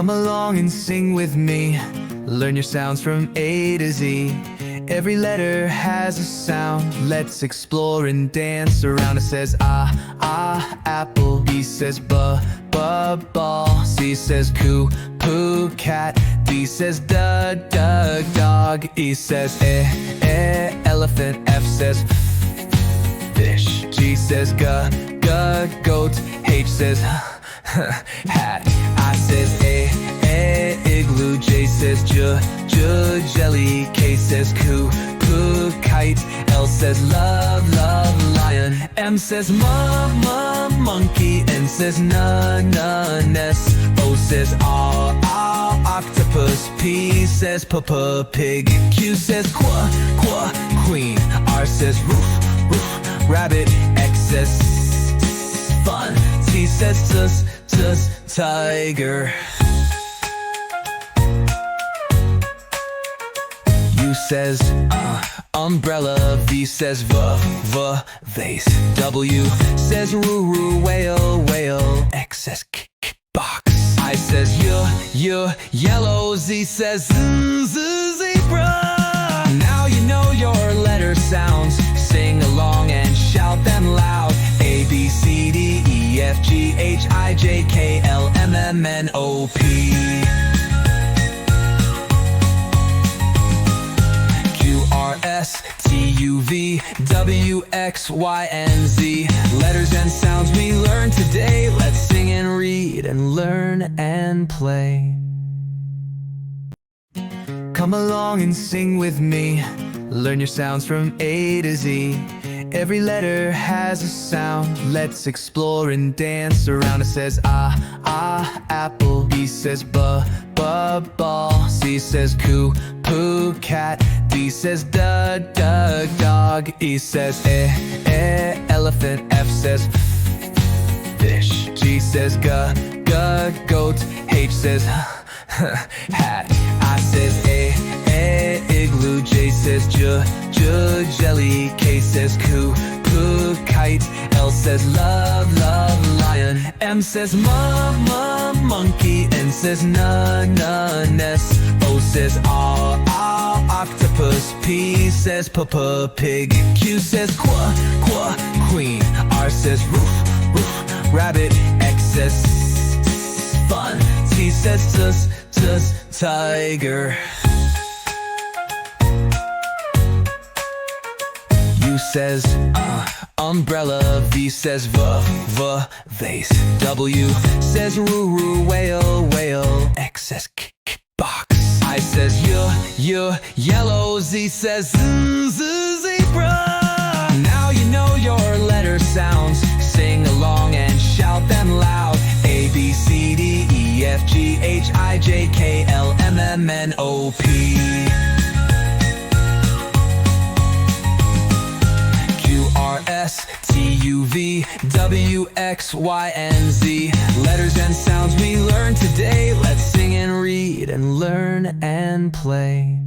Come along and sing with me. Learn your sounds from A to Z. Every letter has a sound. Let's explore and dance around. It says apple. B says ball. C says coo, cat. D says duck, dog. E says elephant. F says fish. G says goat. H says hat. I says igloo. J says jelly. K says coo, kite. L says love, lion. M says monkey. N says nest. O says octopus. P says pig. Q says queen. R says roof, rabbit. X says fun. T says tiger. U says umbrella. V says vase. W says whale. X says box. I says yellow. Z says zebra. Now you know your letter sounds. Sing along and shout them loud. A, B, C, D, E, F, G, H, I, J, K, L, M, N, O, P. Q, R, S, T, U, V, W, X, Y, and Z. Letters and sounds we learned today. Let's sing and read and learn and play. Come along and sing with me. Learn your sounds from A to Z. Every letter has a sound. Let's explore and dance around. It says apple. B says ball. C says coo, cat. D says duck, dog. E says elephant. F says fish. G says goat. H says hat. I says igloo. J says jelly. K says coo, kite. L says love, lion. M says monkey. N says nest. O says octopus. P says pig. Q says queen. R says roof, rabbit. X says fun. T says tiger. U says umbrella. V says vase. W says whale. X says box. I says yellow. Z says zebra. Now you know your letter sounds. Sing along and shout them loud. A, B, C, D, E, F, G, H, I, J, K, L, M, N, O, P. Q, R, S, T, U, V, W, X, Y, and Z. Letters and sounds we learned today. Let's sing and read and learn and play.